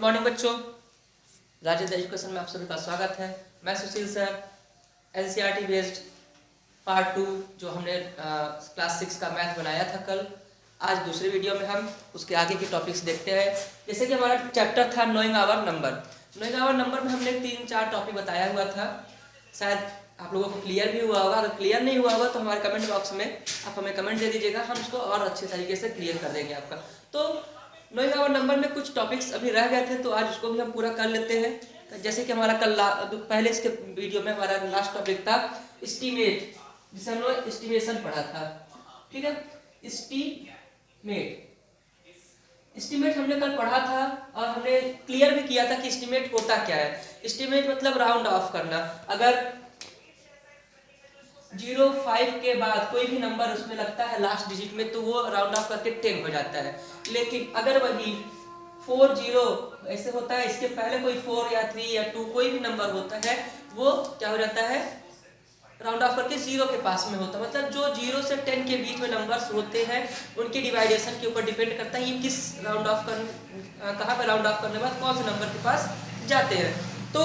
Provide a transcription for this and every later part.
Good morning बच्चों, Rajendra education में आप सभी का स्वागत है। मैं सुशील सर। एनसीईआरटी बेस्ड पार्ट 2 जो हमने क्लास 6 का मैथ बनाया था कल, आज दूसरे वीडियो में हम उसके आगे के टॉपिक्स देखते हैं। जैसे कि हमारा चैप्टर था knowing our numbers. Knowing our numbers में हमने 3-4 टॉपिक बताया हुआ था। शायद आप लोगों को क्लियर भी हुआ होगा। अगर क्लियर नहीं हुआ होगा तो हमारे कमेंट बॉक्स में आप हमें कमेंट दे दीजिएगा, हम उसको और अच्छे तरीके से क्लियर कर देंगे आपका। तो नोइंग आवर नंबर में कुछ टॉपिक्स अभी रह गए थे, तो आज उसको भी हम पूरा कर लेते हैं। जैसे कि हमारा कल पहले इसके वीडियो में हमारा लास्ट टॉपिक था एस्टीमेट, जिसे हम लोग एस्टिमेशन पढ़ा था। ठीक है, एस्टीमेट हमने कल पढ़ा था और हमने क्लियर भी किया था कि एस्टीमेट होता क्या है। एस्टीमेट मतलब राउंड ऑफ करना। अगर 05 के बाद कोई भी नंबर उसमें लगता है लास्ट डिजिट में, तो वो राउंड ऑफ करके 10 हो जाता है। लेकिन अगर वही 40 ऐसे होता है, इसके पहले कोई 4 या 3 या 2 कोई भी नंबर होता है, वो क्या हो जाता है, राउंड ऑफ करके 0 के पास में होता है। मतलब जो 0 से 10 के बीच में नंबर्स होते हैं उनके डिवाइडेशन के ऊपर डिपेंड करता है ये किस राउंड ऑफ कहाँ पे राउंड ऑफ करने के बाद कौन से नंबर के पास जाते हैं। तो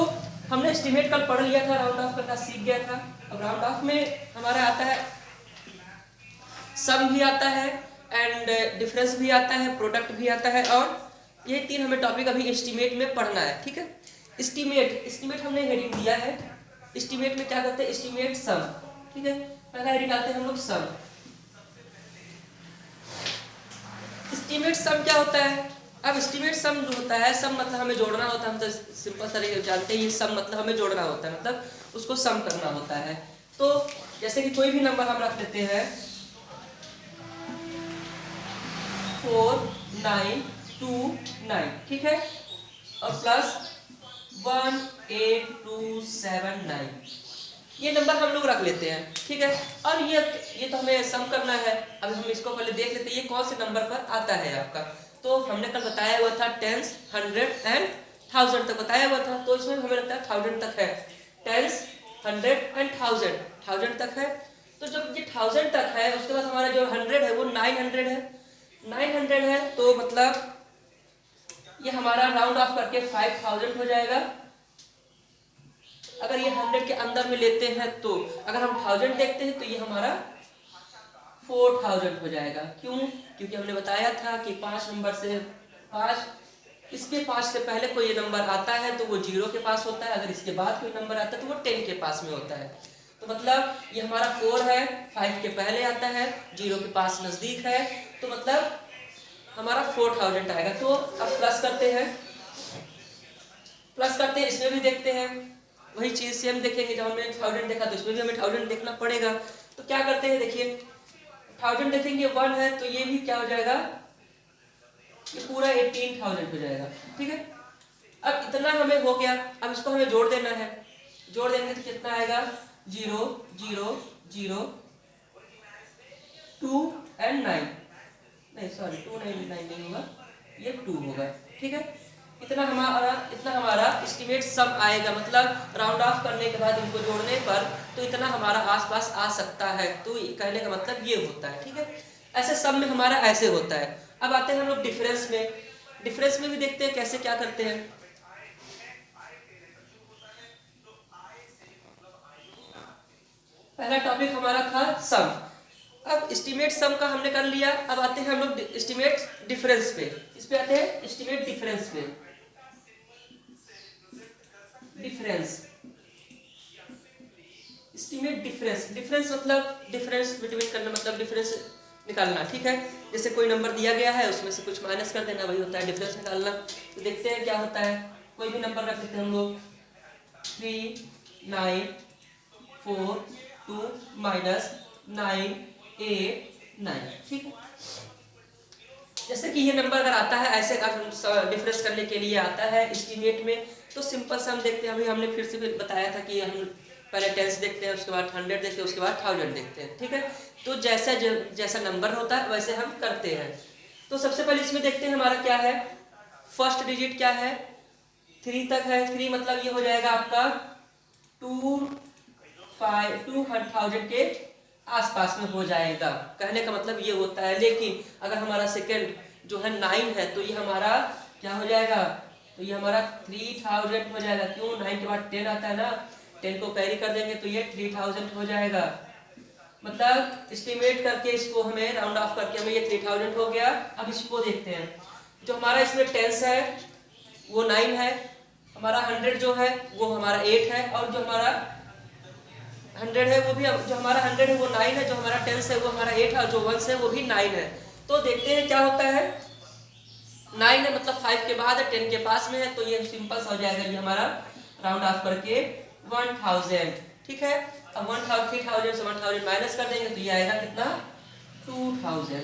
हमने एस्टीमेट कल पढ़ लिया था, राउंड ऑफ करना सीख गया था। अब राउंड ऑफ में हमारा आता है सम भी आता है एंड डिफरेंस भी आता है, प्रोडक्ट भी आता है, और ये 3 हमें टॉपिक अभी एस्टीमेट में पढ़ना है। ठीक है, एस्टीमेट हमने हेडिंग दिया है। एस्टीमेट में क्या करते हैं, एस्टीमेट सम। ठीक है, पहला हेडिंग डालते हैं हम लोग सम। एस्टीमेट सम क्या होता है। अब एस्टीमेट सम जो होता है, सम मतलब हमें जोड़ना होता है। हम तो सिंपल तरीके से जानते हैं, ये सम मतलब हमें जोड़ना होता है, मतलब उसको सम करना होता है। तो जैसे कि कोई भी नंबर हम रख देते हैं 4929, ठीक है, और प्लस 18279, ये नंबर हम लोग रख लेते हैं। ठीक है, और ये तो हमें सम करना है। अब हम इसको पहले देख लेते हैं ये कौन से नंबर पर आता है आपका। तो हमने कल बताया हुआ था 10, 100 एंड 1000 तक बताया हुआ था। तो इसमें हमें लगता है 1000 तक है। 10, 100 एंड 1000 तक है। तो जब ये 1000 तक है, उसके बाद हमारा जो 100 है वो 900 है। 900 है तो मतलब ये हमारा राउंड ऑफ करके 5000 हो जाएगा। अगर ये 100 के अंदर में लेते हैं तो अगर हम 1000 देखते हैं तो ये हमारा 4000 हो जाएगा। क्यों? क्योंकि हमने बताया था कि 5 नंबर से 5, इसके 5 से पहले कोई नंबर आता है तो वो 0 के पास होता है। अगर इसके बाद कोई नंबर आता है तो वो 10 के पास में होता है। तो मतलब ये हमारा 4 है, 5 के पहले आता है, 0 के पास नजदीक है, तो मतलब हमारा 4000 आएगा। तो अब प्लस करते हैं, इसमें भी देखते हैं वही चीज से हम देखेंगे। जब हमने 1000 देखा तो इसमें भी हमें 1000 देखना पड़ेगा। तो क्या करते हैं, देखिए 1000 देखेंगे 1 है तो ये भी क्या हो जाएगा, ये पूरा 18000 हो जाएगा। ठीक है, अब इतना हमें हो गया। अब इसको हमें जोड़ देना है। जोड़ देंगे तो कितना आएगा, 0 0 0 2 एंड 9, नहीं सॉरी 2 नहीं होगा, ये 2 होगा। ठीक है, इतना हमारा एस्टीमेट सम आएगा। मतलब राउंड ऑफ करने के बाद इनको जोड़ने पर तो इतना हमारा आसपास आ सकता है। तो कहने का मतलब ये होता है। ठीक है, ऐसे सम में हमारा ऐसे होता है। अब आते हैं हम लोग डिफरेंस में। डिफरेंस में भी देखते हैं कैसे क्या करते हैं। पहला टॉपिक हमारा था सम। अब एस्टीमेट सम का हमने कर लिया। अब आते हैं हम लोग एस्टीमेट डिफरेंस पे। इस पे आते हैं एस्टीमेट डिफरेंस पे। एस्टीमेट डिफरेंस मतलब डिफरेंस बिटवीन करना, मतलब डिफरेंस निकालना। ठीक है, जैसे कोई नंबर दिया गया है उसमें से कुछ माइनस कर देना, वही होता है डिफरेंस निकालना। तो देखते हैं क्या होता है। कोई भी नंबर रख देते हैं हम लोग 3942 माइनस 989। ठीक है, जैसे कि ये नंबर अगर आता है ऐसे डिफरेंस करने के लिए आता है एस्टीमेट में, तो सिंपल सा हम देखते हैं। अभी हमने फिर से बताया था कि हम पहले 10 देखते हैं, उसके बाद 100 देखते हैं, उसके बाद 1000 देखते हैं। ठीक है, तो जैसा नंबर होता है वैसे हम करते हैं। तो सबसे पहले इसमें देखते हैं हमारा क्या है, फर्स्ट डिजिट क्या है, 3 तक है। 3 मतलब ये हो जाएगा आपका 2000 के आसपास में हो जाएगा। कहने का मतलब ये होता है। लेकिन अगर हमारा सेकंड जो है 9 है तो ये हमारा क्या हो जाएगा, तो ये हमारा 3000 हो जाएगा। क्यों? 9 के बाद 10 आता है ना, 10 को कैरी कर देंगे तो ये 3000 हो जाएगा। मतलब एस्टिमेट करके इसको हमें राउंड ऑफ करके हमें ये 3000 हो गया। अब इसको देखते हैं, जो हमारा इसमें टेंस है वो 9 है, हमारा 100 जो है वो हमारा 8 है, और जो हमारा 100 है वो भी, जो हमारा 100 है वो 9 है, जो हमारा 10 है वो हमारा 8 है, और जो 1 है वो भी 9 है। तो देखते हैं क्या होता है। 9 है मतलब 5 के बाद है, 10 के पास में है, तो ये सिंपल सा हो जाएगा, ये हमारा राउंड ऑफ करके 1000। ठीक है, अब 1000 3000 से 1000 माइनस कर देंगे तो ये आएगा कितना? 2000।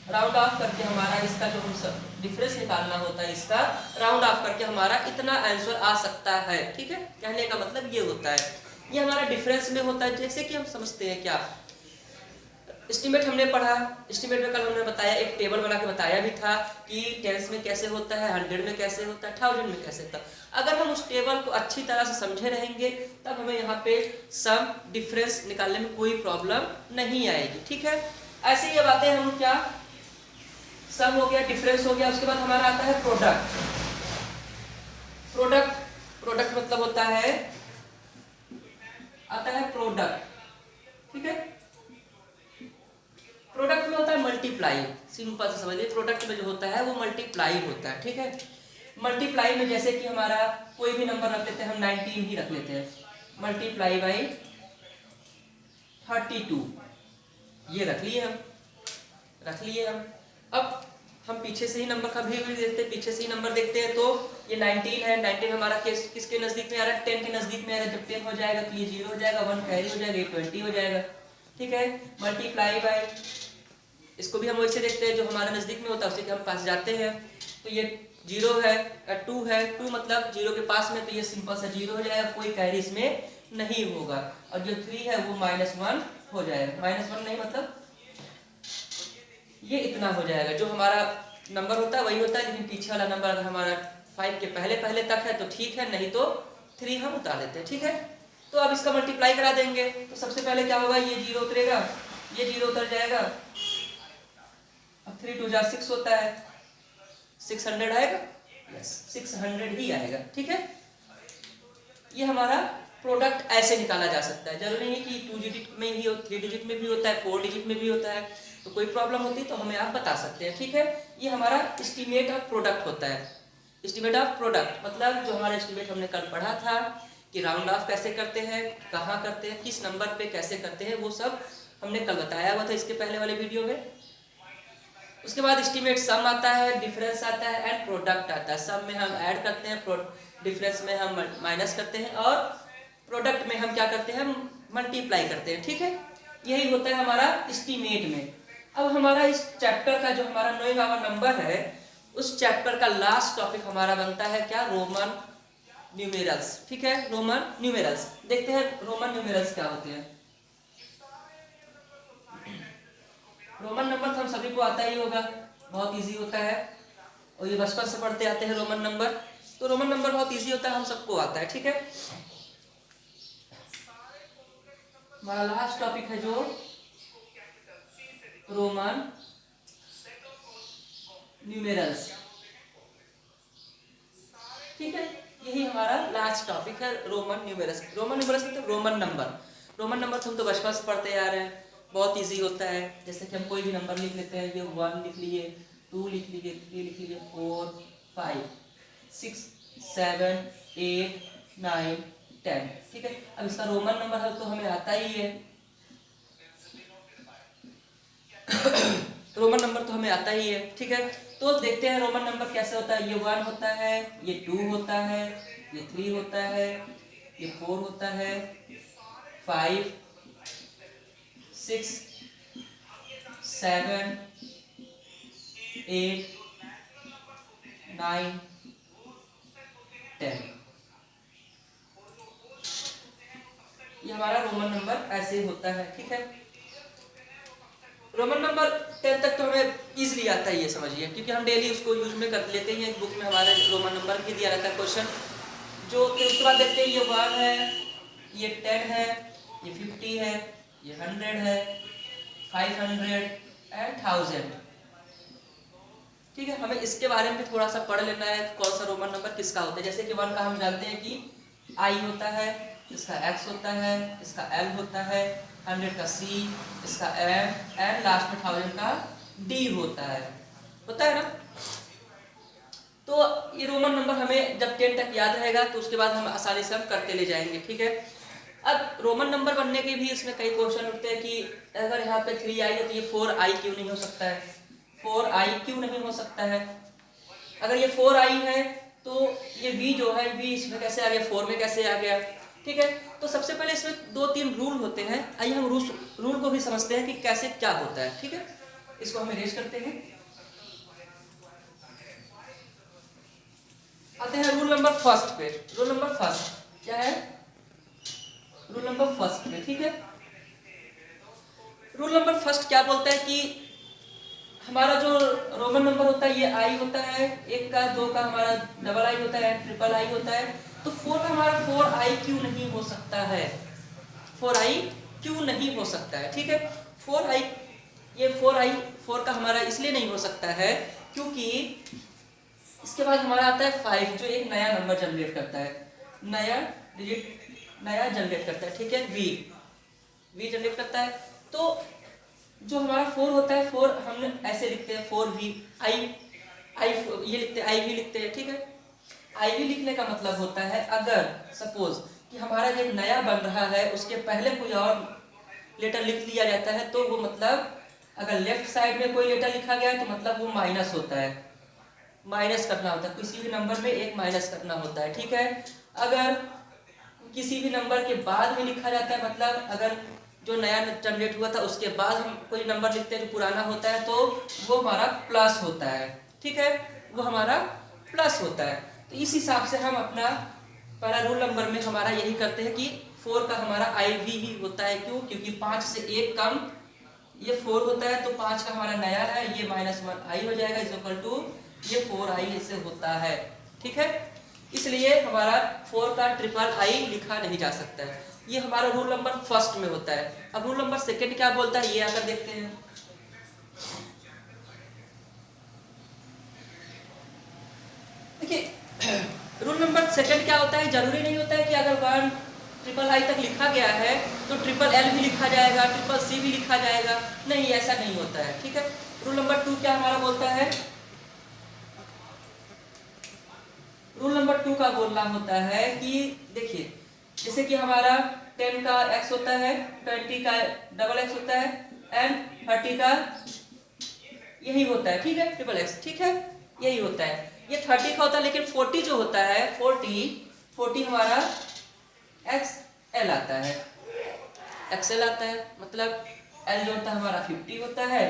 राउंड ऑफ करके हमारा इसका जो हम डिफरेंस निकालना होता है, इसका राउंड ऑफ करके हमारा इतना आंसर आ सकता है। ठीक है, कहने का मतलब ये होता है, ये हमारा डिफरेंस में होता है। जैसे कि हम समझते हैं क्या, एस्टिमेट हमने पढ़ा, एस्टिमेट में कल हमने बताया, एक टेबल बना के बताया भी था कि टेंस में कैसे होता है, 100 में कैसे होता है, 1000 में कैसे होता है। अगर हम उस टेबल को अच्छी तरह से समझे रहेंगे तब हमें यहाँ पे सम डिफरेंस निकालने में कोई प्रॉब्लम नहीं आएगी। ठीक है, ऐसे ये बातें हम क्या, सम हो गया, डिफरेंस हो गया, उसके बाद हमारा आता है प्रोडक्ट। प्रोडक्ट, प्रोडक्ट मतलब होता है, आता है प्रोडक्ट। ठीक है, प्रोडक्ट में होता है मल्टीप्लाई। सिंपल से समझिए, प्रोडक्ट में जो होता है वो मल्टीप्लाई होता है। ठीक है, मल्टीप्लाई में जैसे कि हमारा कोई भी नंबर रख लेते हैं, हम 19 ही रख लेते हैं, मल्टीप्लाई बाई 32, ये रख लिए हम, रख लिए हम। अब हम पीछे से ही नंबर का भी देखते हैं, पीछे से ही नंबर देखते हैं, तो ये 19 है, 19 हमारा किसके नजदीक में आ रहा है? 10 के नजदीक में आ रहा है। जब 10 हो जाएगा तो ये 0 हो जाएगा, 1 कैरी हो जाएगा, ये 20 हो जाएगा। ठीक है, मल्टीप्लाई बाय, इसको भी हम वैसे देखते हैं, जो हमारे नजदीक में होता है उसी के हम पास जाते हैं। तो ये 0 है, 2 है, 2 मतलब 0 के पास में, तो ये सिंपल सा 0 हो जाएगा, कोई कैरी इसमें नहीं होगा। और जो 3 है वो -1 हो जाएगा, -1 नहीं मतलब ये इतना हो जाएगा। जो हमारा नंबर होता है वही होता है, लेकिन पीछे वाला नंबर अगर हमारा 5 के पहले पहले तक है तो ठीक है, नहीं तो 3 हम उतार देते हैं। ठीक है, तो अब इसका मल्टीप्लाई करा देंगे, तो सबसे पहले क्या होगा, ये 0 उतरेगा, ये 0 उतर जाएगा। अब 3 2 जा 6 होता है, 600 आएगा, यस 600 ही आएगा। ठीक है, ये हमारा प्रोडक्ट ऐसे निकाला जा सकता है। जरूरी नहीं कि 2 डिजिट में ही हो, 3 डिजिट में भी होता है, 4 डिजिट में भी होता है। तो कोई प्रॉब्लम होती है तो हमें आप बता सकते हैं। ठीक है, ये हमारा एस्टीमेट ऑफ प्रोडक्ट होता है। एस्टीमेट ऑफ प्रोडक्ट मतलब जो हमारा एस्टीमेट हमने कल पढ़ा था कि राउंड ऑफ कैसे करते हैं, कहाँ करते हैं, किस नंबर पे कैसे करते हैं, वो सब हमने कल बताया हुआ था इसके पहले वाले वीडियो में। उसके बाद एस्टीमेट सम आता है, डिफरेंस आता है एंड प्रोडक्ट आता है। सम में हम ऐड करते हैं, डिफरेंस में हम माइनस करते हैं, और प्रोडक्ट में हम क्या करते हैं, हम मल्टीप्लाई करते हैं। ठीक है, यही होता है हमारा एस्टीमेट में। अब हमारा इस चैप्टर का जो हमारा 9वां नंबर है, उस चैप्टर का लास्ट टॉपिक हमारा बनता है क्या, रोमन न्यूमेरल्स। ठीक है, रोमन न्यूमेरल्स देखते हैं, रोमन न्यूमेरल्स क्या होते हैं। रोमन नंबर तो हम सभी को आता ही होगा, बहुत इजी होता है, और ये बचपन से पढ़ते आते हैं रोमन नंबर, तो रोमन नंबर बहुत इजी होता है, हम सबको आता है। ठीक है, हमारा लास्ट टॉपिक है जो रोमन न्यूमेरल्स। ठीक है, यही हमारा लास्ट टॉपिक है, रोमन न्यूमेरल्स। रोमन न्यूमेरल्स मतलब रोमन नंबर। रोमन नंबर तो हम तो बचपन से पढ़ते आ रहे हैं, बहुत इजी होता है। जैसे कि हम कोई भी नंबर लिख लेते हैं, ये 1 लिख लिए, 2 लिख लिए, 3 लिख लिए, 4 5 6 7 8 9 10। ठीक है, अब इसका रोमन नंबर है तो हमें आता ही है रोमन नंबर तो हमें आता ही है। ठीक है, तो देखते हैं रोमन नंबर कैसे होता है। ये 1 होता है, ये 2 होता है, ये 3 होता है, ये 4 होता है, 5 6 7 8 9 10। ये हमारा रोमन नंबर ऐसे होता है। ठीक है, रोमन नंबर 10 तक तो हमें इजीली आता है, ये समझिए, क्योंकि हम डेली उसको यूज में कर लेते हैं। बुक में हमारे रोमन नंबर भी दिया रहता है क्वेश्चन जो। फिर उसके बाद देखते हैं, ये 1 है, ये 10 है, ये 50 है, ये 100 है, 500 एंड 1000। ठीक है, हमें इसके बारे में भी थोड़ा सा पढ़ लेना है कौन सा रोमन नंबर किसका होता है। जैसे कि 1 का हम जानते हैं कि आई होता है, इसका एक्स होता है, इसका एल होता है, 100 का सी, इसका एम एंड लास्ट में 1000 का डी होता है ना। तो ये रोमन नंबर हमें जब 10 तक याद रहेगा तो उसके बाद हम आसानी से हम करते ले जाएंगे। ठीक है, अब रोमन नंबर बनने के भी इसमें कई क्वेश्चन उठते हैं कि अगर यहाँ पे 3i है तो ये 4i क्यों नहीं हो सकता है, 4i क्यों नहीं हो सकता है। अगर ये 4i है तो ये v जो है v इसमें कैसे आ गया, 4 में कैसे आ गया। ठीक है, तो सबसे पहले इसमें 2-3 रूल होते हैं, आइए हम रूल को भी समझते हैं कि कैसे क्या होता है। ठीक है, इसको हम इरेज करते हैं। आते हैं रूल नंबर फर्स्ट पे। रूल नंबर फर्स्ट क्या है, रूल नंबर फर्स्ट में। ठीक है, रूल नंबर फर्स्ट क्या बोलता है कि हमारा जो रोमन नंबर होता है ये आई होता है, 1 का 2 का हमारा डबल आई होता है, ट्रिपल आई होता है। तो 4 का हमारा 4i क्यों नहीं हो सकता है, 4i क्यों नहीं हो सकता है। ठीक है, 4i ये 4 का हमारा इसलिए नहीं हो सकता है क्योंकि इसके बाद हमारा आता है 5 जो एक नया नंबर जनरेट करता है, नया जनरेट करता है। ठीक है, v जनरेट करता है। तो जो हमारा 4 होता है, 4 हम ऐसे लिखते हैं 4v i ये लिखते हैं, iv लिखते हैं। ठीक है, iv लिखने का मतलब होता है अगर सपोज कि हमारा एक नया बन रहा है उसके पहले कोई और लेटर लिख लिया जाता है तो वो मतलब अगर लेफ्ट साइड में कोई लेटर लिखा गया है तो मतलब वो माइनस होता है, माइनस करना होता है, किसी भी नंबर में एक माइनस करना होता है। ठीक है, अगर किसी भी नंबर के बाद में लिखा जाता है मतलब अगर जो नया जनरेट हुआ था उसके बाद हम कोई नंबर लिखते हैं जो पुराना होता है तो वो हमारा प्लस होता है। ठीक है, वो हमारा प्लस होता है। तो इस हिसाब से हम अपना पहला रूल नंबर में हमारा यही करते हैं कि 4 का हमारा iv ही होता है। क्यों, क्योंकि 5 से 1 कम ये 4 होता है तो 5 का हमारा नया है ये -1i हो जाएगा इज इक्वल टू ये 4i ऐसे होता है। ठीक है, इसलिए हमारा 4 का ट्रिपल आई लिखा नहीं जा सकता है। ये हमारा रूल नंबर फर्स्ट में होता है। अब रूल नंबर सेकंड क्या बोलता है ये आकर देखते हैं। देखिए रूल नंबर सेकंड क्या होता है, जरूरी नहीं होता है कि अगर 1 ट्रिपल आई तक लिखा गया है तो ट्रिपल एल भी लिखा जाएगा, ट्रिपल सी भी लिखा जाएगा, नहीं ऐसा नहीं होता है। ठीक है, रूल नंबर 2 क्या हमारा बोलता है, रूल नंबर 2 का बोलना होता है कि देखिए जैसे कि हमारा 10 का x होता है, 20 का डबल x होता है एंड 30 का यही होता है। ठीक है, ट्रिपल x। ठीक है, यही होता है, ये 30 का होता है। लेकिन 40 जो होता है 40 हमारा XL आता है, XL आता है मतलब L जो होता है हमारा 50 होता है,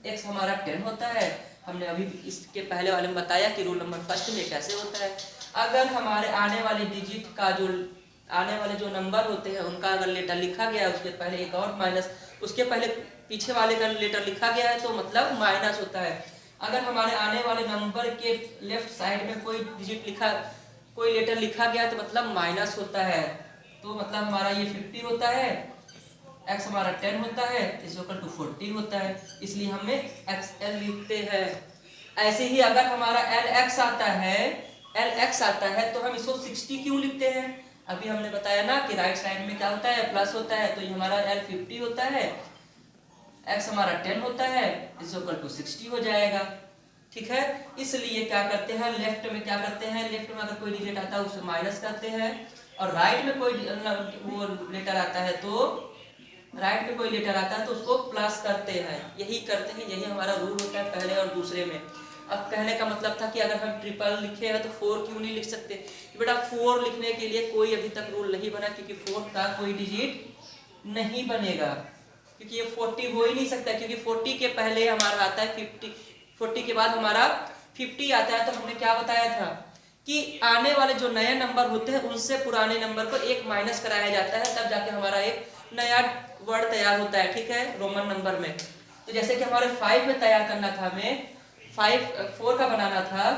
X हमारा 10 होता है। हमने अभी इसके पहले वाले में बताया कि रूल नंबर फर्स्ट में कैसे होता है। अगर हमारे आने वाले डिजिट का जो आने वाले जो नंबर होते हैं उनका अगर लेटर लिखा गया है उसके पहले एक और माइनस, उसके पहले पीछे वाले का लेटर लिखा गया है तो मतलब माइनस होता है। अगर हमारे आने वाले नंबर के लेफ्ट साइड में कोई लेटर लिखा गया तो मतलब माइनस होता है। तो मतलब हमारा ये 50 होता है, x हमारा 10 होता है इज इक्वल टू 40 होता है, इसलिए हमें XL लिखते हैं। ऐसे ही अगर हमारा LX आता है तो हम इसको 60 क्यों लिखते हैं, अभी हमने बताया ना कि राइट साइड में क्या होता है प्लस होता है, तो ये हमारा L 50 होता है, x हमारा 10 होता है इज इक्वल टू 60 हो जाएगा। ठीक है, इसलिए क्या करते हैं लेफ्ट में क्या करते हैं, लेफ्ट में अगर कोई डिजिट आता है उसे माइनस करते हैं और राइट में कोई वो लेटर आता है तो उसको प्लस करते हैं, यही करते हैं, यही हमारा रूल होता है पहले और दूसरे में। अब कहने का मतलब था कि अगर हम ट्रिपल लिखे हैं तो 4 क्यों नहीं लिख सकते, बेटा 4 लिखने के लिए कोई अभी तक रूल नहीं बना क्योंकि 4 का कोई डिजिट नहीं बनेगा, क्योंकि ये 40 हो ही नहीं सकता, क्योंकि 40 के पहले हमारा आता है 50, 40 के बाद हमारा 50 आता है। तो हमने क्या बताया था कि आने वाले जो नए नंबर होते हैं उनसे पुराने नंबर पर एक माइनस कराया जाता है, तब जाके हमारा एक नया वर्ड तैयार होता है। ठीक है, रोमन नंबर में तो जैसे कि हमारे 5 में तैयार करना था, हमें 4 का बनाना था,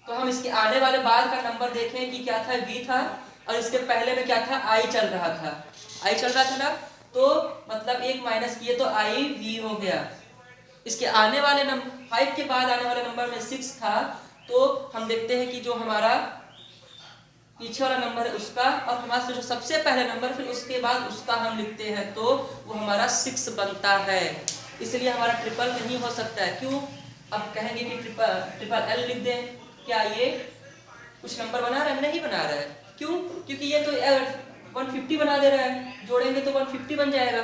तो हम इसके आने वाले बाद का नंबर देखें कि क्या था, v था और इसके पहले में क्या था, i चल रहा था ना, तो मतलब एक माइनस किए तो i v हो गया। इसके आने वाले नंबर 5 के बाद आने वाले नंबर में 6 था, तो हम देखते हैं कि जो हमारा पीछे वाला नंबर है उसका और हमारे से जो सबसे पहले नंबर फिर उसके बाद उसका हम लिखते हैं तो वो हमारा 6 बनता है। इसलिए हमारा ट्रिपल नहीं हो सकता है। क्यों? अब कहेंगे कि ट्रिपल एल लिख दें, क्या ये कुछ नंबर बना रहा है? नहीं बना रहा है। क्यों? क्योंकि ये तो 150 बना दे रहा है, जोड़ेंगे तो 150 बन जाएगा।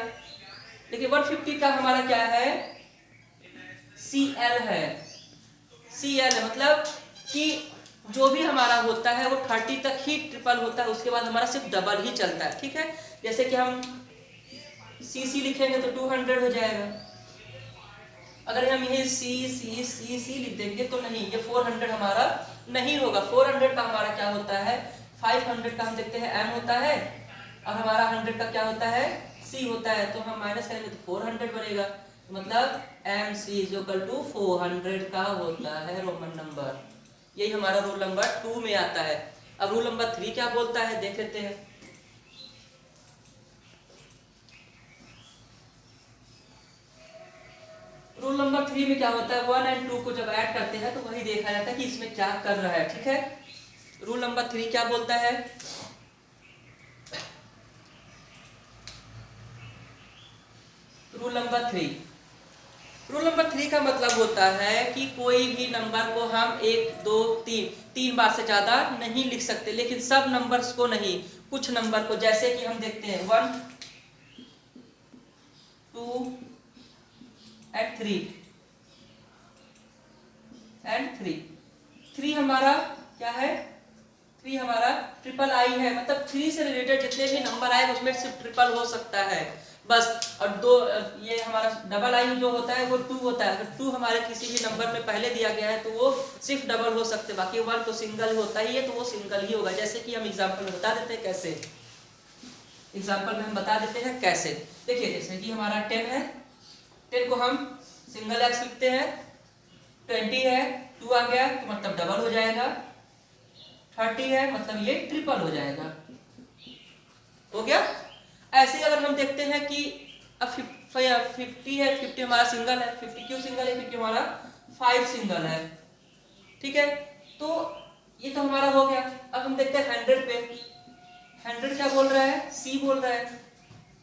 लेकिन 150 का हमारा क्या है? CL है। CL है मतलब कि जो भी हमारा होता है वो 30 तक ही ट्रिपल होता है, उसके बाद हमारा सिर्फ डबल ही चलता है। ठीक है, जैसे कि हम CC लिखेंगे तो 200 हो जाएगा। अगर हम ये C लिख देंगे तो नहीं, ये 400 हमारा नहीं होगा। 400 का हमारा क्या होता है? 500 का हम देखते हैं M होता है और हमारा 100 का क्या होता है? C होता है। तो हम माइनस करेंगे तो 400 बनेगा। मतलब MC = 400 का होता है रोमन नंबर। यही हमारा रूल नंबर 2 में आता है। अब रूल नंबर 3 क्या बोलता है देख लेते हैं। रूल नंबर 3 में क्या होता है? 1 और 2 को जब ऐड करते हैं तो वही देखा जाता है कि इसमें क्या कर रहा है। ठीक है, रूल नंबर 3 क्या बोलता है? रूल नंबर 3 का मतलब होता है कि कोई भी नंबर को हम 1 2 3 बार से ज्यादा नहीं लिख सकते, लेकिन सब नंबर्स को नहीं, कुछ नंबर को। जैसे कि हम देखते हैं 1 2 and 3 हमारा क्या है? 3 हमारा ट्रिपल आई है। मतलब 3 से रिलेटेड जितने भी नंबर आए उसमें सिर्फ ट्रिपल हो सकता है बस। और 2 ये हमारा डबल आई जो होता है वो 2 होता है। अगर 2 हमारे किसी भी नंबर में पहले दिया गया है तो वो सिर्फ डबल हो सकते, बाकी 1 तो सिंगल होता ही है, तो वो सिंगल ही होगा। जैसे कि हम एग्जांपल में बता देते हैं कैसे। एग्जांपल में हम बता देते हैं कैसे। देखिए, जैसे कि हमारा 10 है, 10 को हम सिंगल एक्स लिखते हैं। 20 है, 2 आ गया तो मतलब डबल हो जाएगा। 30 है मतलब ये ट्रिपल हो जाएगा। हो गया। ऐसे अगर हम देखते हैं कि अब 50 है, 50 हमारा सिंगल है। 50 क्यों सिंगल है? क्योंकि हमारा 5 सिंगल है। ठीक है, तो ये तो हमारा हो गया। अब हम देखते हैं 100 पे। 100 क्या बोल रहा है? C बोल रहा है।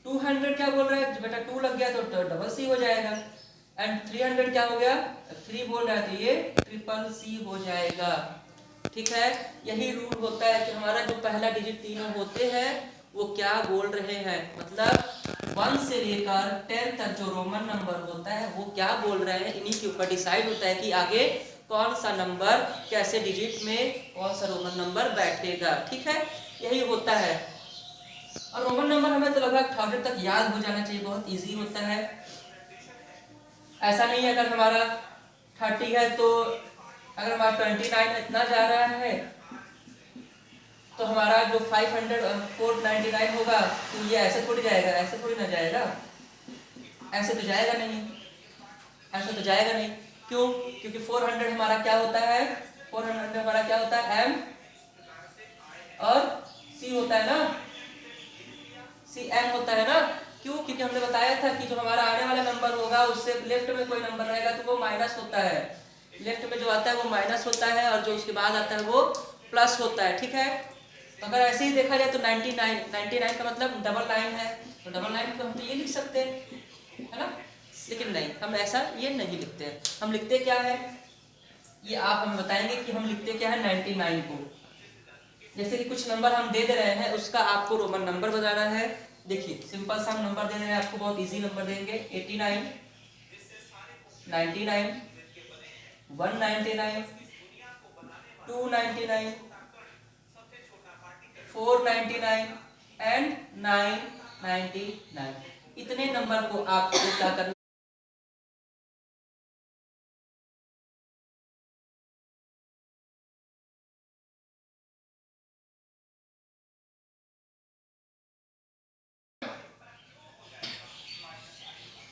200 क्या बोल रहा है? बेटा 2 लग गया तो डबल C हो जाएगा। एंड 300 क्या हो गया? 3 बोल रहा है तो ये ट्रिपल C हो जाएगा। ठीक है, यही रूल होता है कि हमारा जो पहला डिजिट तीनों होते हैं वो क्या बोल रहे हैं, मतलब 1 से लेकर 10 तक जो रोमन नंबर होता है वो क्या बोल रहे हैं, इन्हीं के ऊपर डिसाइड होता है कि आगे कौन सा नंबर कैसे डिजिट में कौन सा रोमन नंबर बैठेगा। ठीक है, यही होता है। और रोमन नंबर हमें तो लगभग 1000 तक याद हो जाना चाहिए, बहुत इजी होता है। ऐसा नहीं है अगर हमारा 30 है तो अगर हमारा 29 इतना जा रहा है तो हमारा जो 499 होगा तो ये ऐसे थोड़ी जाएगा, ऐसे थोड़ी ना जाएगा, ऐसे तो जाएगा नहीं, ऐसे तो जाएगा नहीं। क्यों? क्योंकि 400 हमारा क्या होता है? 400 हमारा क्या होता है? M और C होता है ना, CM होता है ना। क्यों? क्योंकि हमने बताया था कि जो हमारा आने वाला नंबर होगा उससे लेफ्ट में कोई नंबर रहेगा तो वो माइनस होता है। लेफ्ट में जो आता है वो माइनस होता है और जो उसके बाद आता है वो प्लस होता है। ठीक है, तो अगर ऐसे ही देखा जाए तो 99 का मतलब डबल 9 है, तो डबल 9 को हम तो ये लिख सकते हैं, है ना। लेकिन नहीं, हम ऐसा ये नहीं लिखते हैं। हम लिखते क्या है ये आप हमें बताएंगे कि हम लिखते क्या है 99 को। जैसे कि कुछ नंबर हम दे रहे हैं उसका आपको रोमन नंबर बताना है। देखिए, सिंपल सा हम नंबर दे रहे हैं आपको, बहुत इजी नंबर देंगे। 89, 99, 199, 299, 499 एंड 999। इतने नंबर को आपको क्या करना,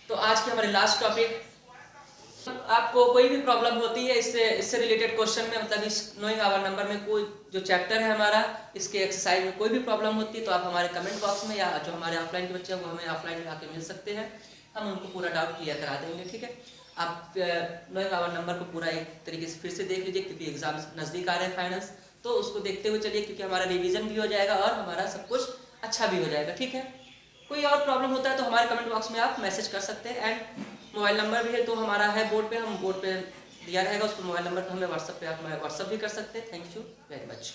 तो आज के हमारे लास्ट टॉपिक, आपको कोई भी प्रॉब्लम होती है इससे रिलेटेड क्वेश्चन में, मतलब इस नोइंग आवर नंबर में कोई जो चैप्टर है हमारा इसके एक्सरसाइज में कोई भी प्रॉब्लम होती है तो आप हमारे कमेंट बॉक्स में या जो हमारे ऑफलाइन के बच्चे हैं वो हमें ऑफलाइन में आके मिल सकते हैं, हम उनको पूरा डाउट क्लियर करा देंगे। ठीक है, आप नोइंग आवर नंबर को पूरा एक तरीके से फिर से देख लीजिए, क्योंकि एग्जाम नज़दीक आ रहे हैं फाइनल्स, तो उसको देखते हुए चलिए, क्योंकि हमारा रिवीजन भी हो जाएगा और हमारा सब कुछ अच्छा भी हो जाएगा। ठीक है, कोई और प्रॉब्लम होता है तो हमारे कमेंट बॉक्स में आप मैसेज कर सकते हैं। एंड मोबाइल नंबर भी है तो हमारा है बोर्ड पे, हम बोर्ड पे दिया रहेगा, उसको मोबाइल नंबर पर हमें व्हाट्सअप पे आप व्हाट्सअप भी कर सकते हैं। Thank you very much.